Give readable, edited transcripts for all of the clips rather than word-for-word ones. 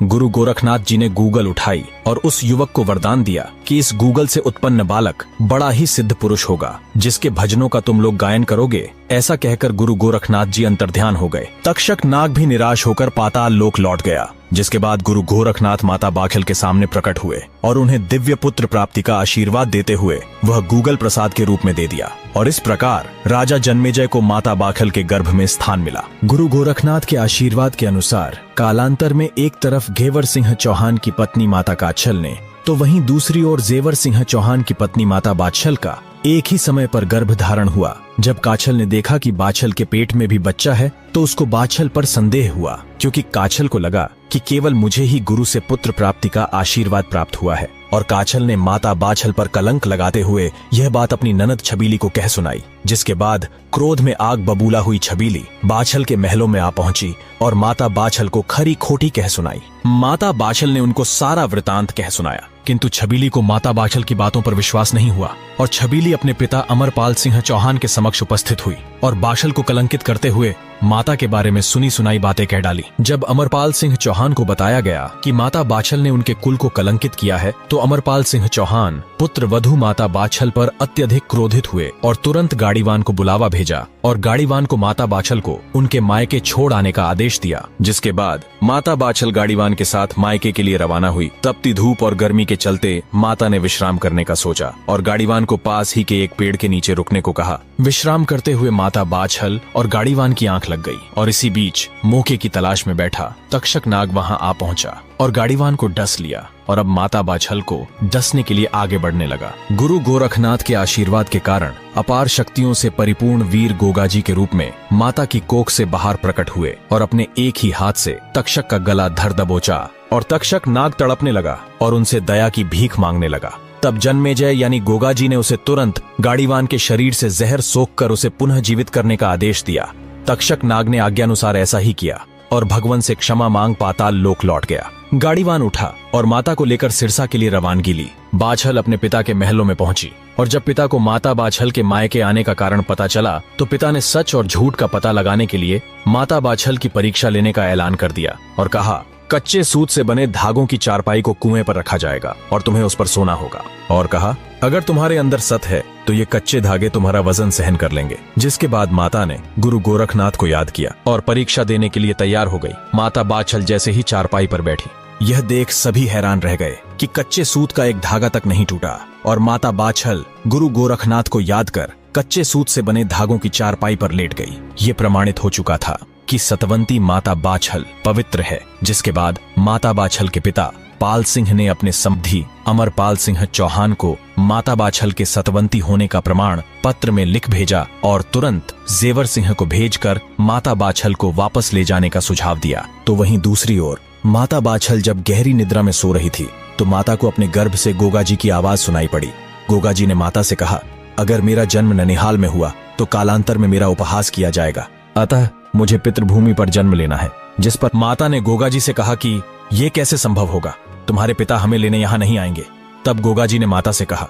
गुरु गोरखनाथ जी ने गूगल उठाई और उस युवक को वरदान दिया कि इस गूगल से उत्पन्न बालक बड़ा ही सिद्ध पुरुष होगा, जिसके भजनों का तुम लोग गायन करोगे। ऐसा कहकर गुरु गोरखनाथ जी अंतर्ध्यान हो गए। तक्षक नाग भी निराश होकर पाताल लोक लौट गया, जिसके बाद गुरु गोरखनाथ माता बाछल के सामने प्रकट हुए और उन्हें दिव्य पुत्र प्राप्ति का आशीर्वाद देते हुए वह गूगल प्रसाद के रूप में दे दिया। और इस प्रकार राजा जन्मेजय को माता बाछल के गर्भ में स्थान मिला। गुरु गोरखनाथ के आशीर्वाद के अनुसार कालांतर में एक तरफ घेवर सिंह चौहान की पत्नी माता काछल ने, तो वहीं दूसरी ओर जेवर सिंह चौहान की पत्नी माता बाछल का एक ही समय पर गर्भ धारण हुआ। जब काछल ने देखा कि बाछल के पेट में भी बच्चा है तो उसको बाछल पर संदेह हुआ, क्योंकि काछल को लगा कि केवल मुझे ही गुरु से पुत्र प्राप्ति का आशीर्वाद प्राप्त हुआ है। और काछल ने माता बाछल पर कलंक लगाते हुए यह बात अपनी ननद छबीली को कह सुनाई, जिसके बाद क्रोध में आग बबूला हुई छबीली बाछल के महलों में आ पहुंची और माता बाछल को खरी खोटी कह सुनाई। माता बाछल ने उनको सारा वृतांत कह सुनाया, किंतु छबीली को माता बाछल की बातों पर विश्वास नहीं हुआ और छबीली अपने पिता अमरपाल सिंह चौहान के समक्ष उपस्थित हुई और बाछल को कलंकित करते हुए माता के बारे में सुनी सुनाई बातें कह डाली। जब अमरपाल सिंह चौहान को बताया गया कि माता बाछल ने उनके कुल को कलंकित किया है, तो अमरपाल सिंह चौहान पुत्र वधू माता बाछल पर अत्यधिक क्रोधित हुए और तुरंत गाड़ीवान को बुलावा भेजा और गाड़ीवान को माता बाछल को उनके मायके छोड़ आने का आदेश दिया। जिसके बाद माता बाछल गाड़ीवान के साथ मायके के लिए रवाना हुई। तपती धूप और गर्मी के चलते माता ने विश्राम करने का सोचा और गाड़ीवान को पास ही के एक पेड़ के नीचे रुकने को कहा। विश्राम करते हुए माता बाछल और गाड़ीवान की आंख लग गई और इसी बीच मौके की तलाश में बैठा तक्षक नाग वहां आ पहुंचा और गाड़ीवान को डस लिया और अब माता बाछल को डसने के लिए आगे बढ़ने लगा। गुरु गोरखनाथ के आशीर्वाद के कारण अपार शक्तियों से परिपूर्ण वीर गोगाजी के रूप में माता की कोख से बाहर प्रकट हुए और अपने एक ही हाथ से तक्षक का गला धर दबोचा और तक्षक नाग तड़पने लगा और उनसे दया की भीख मांगने लगा। तब जन्मेजय यानी गोगाजी ने उसे तुरंत गाड़ीवान के शरीर से जहर सोखकर उसे पुनः जीवित करने का आदेश दिया। तक्षक नाग ने आज्ञानुसार ऐसा ही किया और भगवान से क्षमा मांग पाताल लोक लौट गया। गाड़ीवान उठा और माता को लेकर सिरसा के लिए रवानगी ली। बाछल अपने पिता के महलों में पहुंची और जब पिता को माता बाछल के मायके आने का कारण पता चला तो पिता ने सच और झूठ का पता लगाने के लिए माता बाछल की परीक्षा लेने का ऐलान कर दिया और कहा, कच्चे सूत से बने धागों की चारपाई को कुएं पर रखा जाएगा और तुम्हें उस पर सोना होगा। और कहा, अगर तुम्हारे अंदर सत है तो ये कच्चे धागे तुम्हारा वजन सहन कर लेंगे। जिसके बाद माता ने गुरु गोरखनाथ को याद किया और परीक्षा देने के लिए तैयार हो गई। माता बाछल जैसे ही चारपाई पर बैठी, यह देख सभी हैरान रह गए कि कच्चे सूत का एक धागा तक नहीं टूटा और माता बाछल गुरु गोरखनाथ को याद कर कच्चे सूत से बने धागों की चारपाई पर लेट गई। ये प्रमाणित हो चुका था कि सतवंती माता बाछल पवित्र है। जिसके बाद माता बाछल के पिता पाल सिंह ने अपने समधी अमरपाल सिंह चौहान को माता बाछल के सतवंती होने का प्रमाण पत्र में लिख भेजा और तुरंत जेवर सिंह को भेजकर माता बाछल को वापस ले जाने का सुझाव दिया। तो वहीं दूसरी ओर माता बाछल जब गहरी निद्रा में सो रही थी तो माता को अपने गर्भ से गोगाजी की आवाज सुनाई पड़ी। गोगाजी ने माता से कहा, अगर मेरा जन्म ननिहाल में हुआ तो कालांतर में मेरा उपहास किया जाएगा, अतः मुझे पितृभूमि पर जन्म लेना है। जिस पर माता ने गोगाजी से कहा कि ये कैसे संभव होगा, तुम्हारे पिता हमें लेने यहाँ नहीं आएंगे। तब गोगाजी ने माता से कहा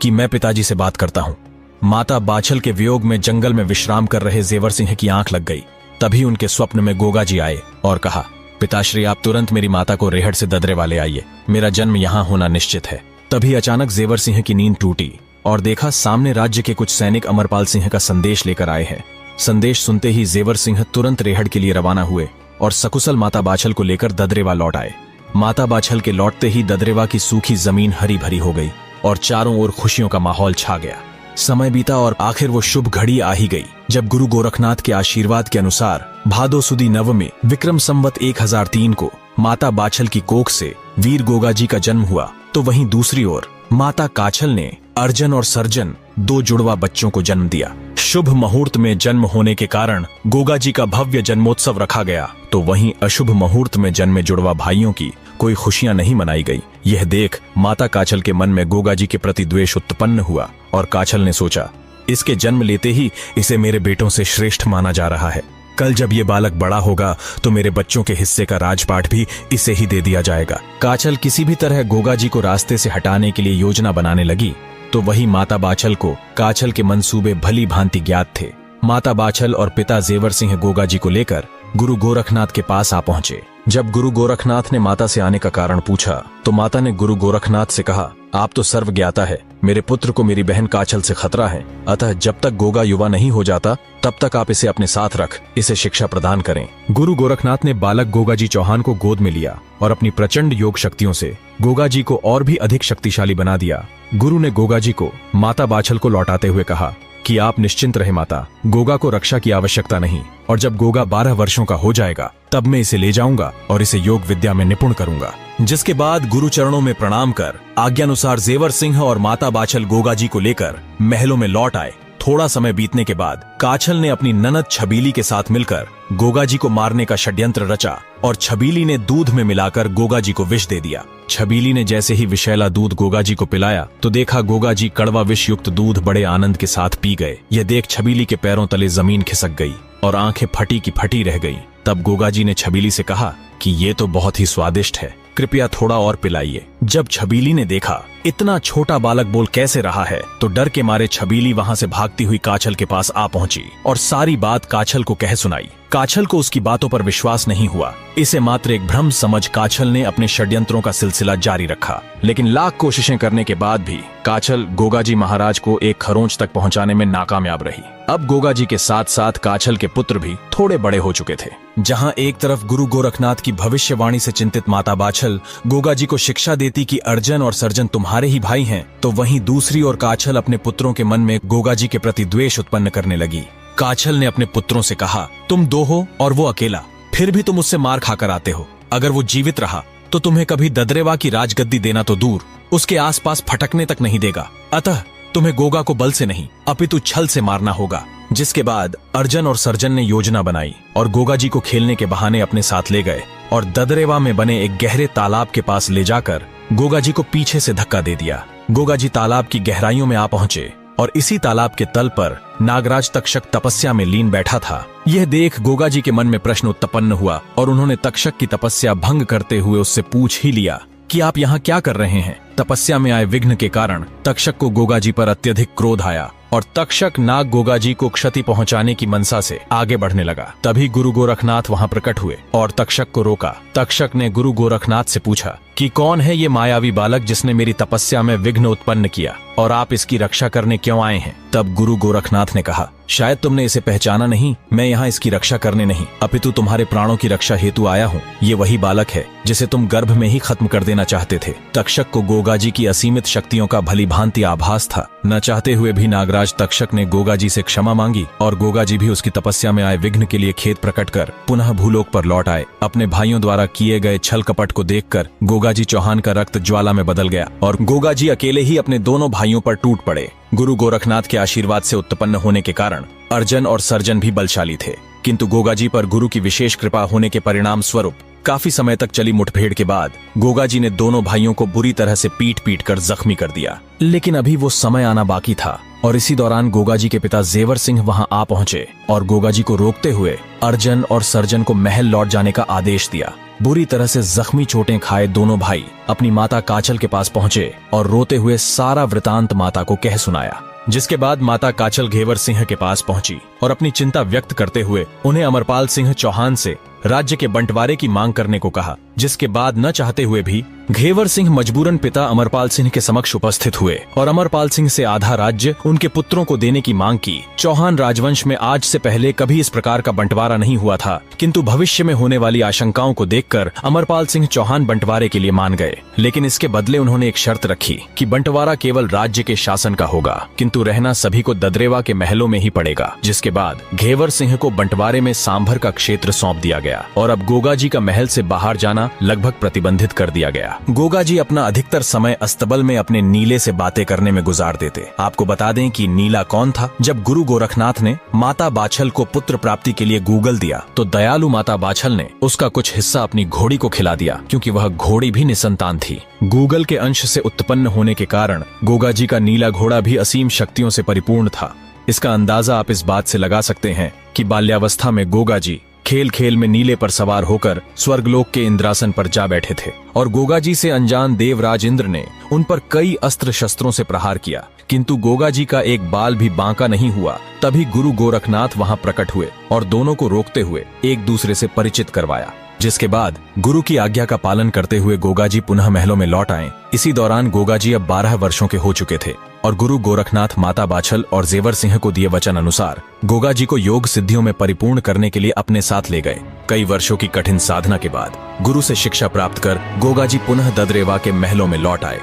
कि मैं पिताजी से बात करता हूँ। माता बाछल के वियोग में जंगल में विश्राम कर रहे जेवर सिंह की आंख लग गई। तभी उनके स्वप्न में गोगाजी आए और कहा, पिताश्री आप तुरंत मेरी माता को रेहड़ से ददरे वाले आइए, मेरा जन्म यहाँ होना निश्चित है। तभी अचानक जेवर सिंह की नींद टूटी और देखा सामने राज्य के कुछ सैनिक अमरपाल सिंह का संदेश लेकर आए हैं। संदेश सुनते ही जेवर सिंह तुरंत रेहड़ के लिए रवाना हुए और सकुशल माता बाछल को लेकर ददरेवा लौट आए। माता बाछल के लौटते ही ददरेवा की सूखी जमीन हरी भरी हो गई और चारों ओर खुशियों का माहौल छा गया। समय बीता और आखिर वो शुभ घड़ी आ ही गई जब गुरु गोरखनाथ के आशीर्वाद के अनुसार भादो सुदी नवमी विक्रम संवत 1003 को माता बाछल की कोख से वीर गोगाजी का जन्म हुआ। तो वहीं दूसरी ओर माता काछल ने अर्जन और सर्जन 2 जुड़वा बच्चों को जन्म दिया। शुभ मुहूर्त में जन्म होने के कारण गोगाजी का भव्य जन्मोत्सव रखा गया। तो वहीं अशुभ मुहूर्त में जन्मे जुड़वा भाइयों की कोई खुशियां नहीं मनाई गई। यह देख माता काछल के मन में गोगाजी के प्रति द्वेष उत्पन्न हुआ और काछल ने सोचा, इसके जन्म लेते ही इसे मेरे बेटों से श्रेष्ठ माना जा रहा है। कल जब ये बालक बड़ा होगा तो मेरे बच्चों के हिस्से का राजपाट भी इसे ही दे दिया जाएगा। काछल किसी भी तरह गोगाजी को रास्ते से हटाने के लिए योजना बनाने लगी। तो वही माता बाछल को काछल के मंसूबे भली भांति ज्ञात थे। माता बाछल और पिता जेवर सिंह गोगाजी को लेकर गुरु गोरखनाथ के पास आ पहुंचे जब गुरु गोरखनाथ ने माता से आने का कारण पूछा तो माता ने गुरु गोरखनाथ से कहा, आप तो सर्वज्ञाता है, मेरे पुत्र को मेरी बहन काछल से खतरा है, अतः जब तक गोगा युवा नहीं हो जाता तब तक आप इसे अपने साथ रख इसे शिक्षा प्रदान करें। गुरु गोरखनाथ ने बालक गोगाजी चौहान को गोद में लिया और अपनी प्रचंड योग शक्तियों से गोगाजी को और भी अधिक शक्तिशाली बना दिया। गुरु ने गोगाजी को माता बाछल को लौटाते हुए कहा कि आप निश्चिंत रहे माता, गोगा को रक्षा की आवश्यकता नहीं, और जब गोगा 12 वर्षों का हो जाएगा तब मैं इसे ले जाऊंगा और इसे योग विद्या में निपुण करूंगा। जिसके बाद गुरु चरणों में प्रणाम कर आज्ञानुसार जेवर सिंह और माता बाछल गोगाजी को लेकर महलों में लौट आए। थोड़ा समय बीतने के बाद काछल ने अपनी ननद छबीली के साथ मिलकर गोगाजी को मारने का षड्यंत्र रचा और छबीली ने दूध में मिलाकर गोगाजी को विष दे दिया। छबीली ने जैसे ही विषैला दूध गोगाजी को पिलाया तो देखा गोगाजी कड़वा विष युक्त दूध बड़े आनंद के साथ पी गए। यह देख छबीली के पैरों तले जमीन खिसक गई और आंखें फटी की फटी रह गई। तब गोगाजी ने छबीली से कहा कि ये तो बहुत ही स्वादिष्ट है, कृपया थोड़ा और पिलाइए। जब छबीली ने देखा इतना छोटा बालक बोल कैसे रहा है तो डर के मारे छबीली वहां से भागती हुई काछल के पास आ पहुंची और सारी बात काछल को कह सुनाई। काछल को उसकी बातों पर विश्वास नहीं हुआ। इसे मात्र एक भ्रम समझ काछल ने अपने षड्यंत्रों का सिलसिला जारी रखा, लेकिन लाख कोशिशें करने के बाद भी काछल गोगाजी महाराज को एक खरोंच तक पहुंचाने में नाकामयाब रही। अब गोगाजी के साथ साथ काछल के पुत्र भी थोड़े बड़े हो चुके थे। जहां एक तरफ गुरु गोरखनाथ की भविष्यवाणी से चिंतित माता बाछल गोगाजी को शिक्षा देती कि अर्जन और सर्जन तुम्हारे ही भाई हैं, तो वहीं दूसरी ओर काछल अपने पुत्रों के मन में गोगाजी के प्रति द्वेष उत्पन्न करने लगी। काछल ने अपने पुत्रों से कहा, तुम दो हो और वो अकेला, फिर भी तुम उससे मार खाकर आते हो। अगर वो जीवित रहा तो तुम्हें कभी ददरेवा की राजगद्दी देना तो दूर, उसके आसपास फटकने तक नहीं देगा। अतः तुम्हें गोगा को बल से नहीं अपितु छल से मारना होगा। जिसके बाद अर्जन और सर्जन ने योजना बनाई और गोगाजी को खेलने के बहाने अपने साथ ले गए और ददरेवा में बने एक गहरे तालाब के पास ले जाकर गोगाजी को पीछे से धक्का दे दिया। गोगाजी तालाब की गहराइयों में आ पहुंचे और इसी तालाब के तल पर नागराज तक्षक तपस्या में लीन बैठा था। यह देख गोगाजी के मन में प्रश्न उत्पन्न हुआ और उन्होंने तक्षक की तपस्या भंग करते हुए उससे पूछ ही लिया कि आप यहाँ क्या कर रहे हैं। तपस्या में आए विघ्न के कारण तक्षक को गोगाजी पर अत्यधिक क्रोध आया और तक्षक नाग गोगाजी को क्षति पहुंचाने की मनसा से आगे बढ़ने लगा। तभी गुरु गोरखनाथ वहां प्रकट हुए और तक्षक को रोका। तक्षक ने गुरु गोरखनाथ से पूछा कि कौन है ये मायावी बालक जिसने मेरी तपस्या में विघ्न उत्पन्न किया और आप इसकी रक्षा करने क्यों आए हैं। तब गुरु गोरखनाथ ने कहा, शायद तुमने इसे पहचाना नहीं, मैं यहाँ इसकी रक्षा करने नहीं अपितु तुम्हारे प्राणों की रक्षा हेतु आया हूँ। ये वही बालक है जिसे तुम गर्भ में ही खत्म कर देना चाहते थे। तक्षक को गोगाजी की असीमित शक्तियों का भली भांति आभास था। न चाहते हुए भी नागराज तक्षक ने गोगाजी से क्षमा मांगी और गोगाजी भी उसकी तपस्या में आए विघ्न के लिए खेद प्रकट कर पुनः भूलोक पर लौट आए। अपने भाइयों द्वारा किए गए छल कपट को देखकर गोगाजी चौहान का रक्त ज्वाला में बदल गया और गोगाजी अकेले ही अपने दोनों भाइयों पर टूट पड़े। गुरु गोरखनाथ के आशीर्वाद से उत्पन्न होने के कारण अर्जन और सर्जन भी बलशाली थे, किंतु गोगाजी पर गुरु की विशेष कृपा होने के परिणाम स्वरूप काफी समय तक चली मुठभेड़ के बाद गोगाजी ने दोनों भाइयों को बुरी तरह से पीट कर जख्मी कर दिया। लेकिन अभी वो समय आना बाकी था और इसी दौरान गोगाजी के पिता जेवर सिंह वहां आ पहुंचे और गोगाजी को रोकते हुए अर्जन और सर्जन को महल लौट जाने का आदेश दिया। बुरी तरह से जख्मी चोटें खाए दोनों भाई अपनी माता काछल के पास पहुंचे और रोते हुए सारा वृतांत माता को कह सुनाया। जिसके बाद माता काछल घेवर सिंह के पास पहुंची और अपनी चिंता व्यक्त करते हुए उन्हें अमरपाल सिंह चौहान से राज्य के बंटवारे की मांग करने को कहा। जिसके बाद न चाहते हुए भी घेवर सिंह मजबूरन पिता अमरपाल सिंह के समक्ष उपस्थित हुए और अमरपाल सिंह से आधा राज्य उनके पुत्रों को देने की मांग की। चौहान राजवंश में आज से पहले कभी इस प्रकार का बंटवारा नहीं हुआ था, किंतु भविष्य में होने वाली आशंकाओं को देखकर अमरपाल सिंह चौहान बंटवारे के लिए मान गए। लेकिन इसके बदले उन्होंने एक शर्त रखी कि बंटवारा केवल राज्य के शासन का होगा, किंतु रहना सभी को ददरेवा के महलों में ही पड़ेगा। जिसके बाद घेवर सिंह को बंटवारे में सांभर का क्षेत्र सौंप दिया गया और अब गोगाजी का महल से बाहर जाना लगभग प्रतिबंधित कर दिया गया। गोगाजी अपना अधिकतर समय अस्तबल में अपने नीले से बातें करने में गुजार देते। आपको बता दें कि नीला कौन था। जब गुरु गोरखनाथ ने माता बाछल को पुत्र प्राप्ति के लिए गूगल दिया तो दयालु माता बाछल ने उसका कुछ हिस्सा अपनी घोड़ी को खिला दिया, क्योंकि वह घोड़ी भी निसंतान थी। गूगल के अंश से उत्पन्न होने के कारण गोगाजी का नीला घोड़ा भी असीम शक्तियों से परिपूर्ण था। इसका अंदाजा आप इस बात से लगा सकते हैं कि बाल्यावस्था में गोगाजी खेल खेल में नीले पर सवार होकर स्वर्गलोक के इंद्रासन पर जा बैठे थे और गोगाजी से अनजान देवराज इंद्र ने उन पर कई अस्त्र शस्त्रों से प्रहार किया, किंतु गोगाजी का एक बाल भी बांका नहीं हुआ। तभी गुरु गोरखनाथ वहां प्रकट हुए और दोनों को रोकते हुए एक दूसरे से परिचित करवाया। जिसके बाद गुरु की आज्ञा का पालन करते हुए गोगाजी पुनः महलों में लौट आए। इसी दौरान गोगाजी अब 12 वर्षों के हो चुके थे और गुरु गोरखनाथ माता बाछल और जेवर सिंह को दिए वचन अनुसार गोगाजी को योग सिद्धियों में परिपूर्ण करने के लिए अपने साथ ले गए। कई वर्षों की कठिन साधना के बाद गुरु से शिक्षा प्राप्त कर गोगाजी पुनः ददरेवा के महलों में लौट आए।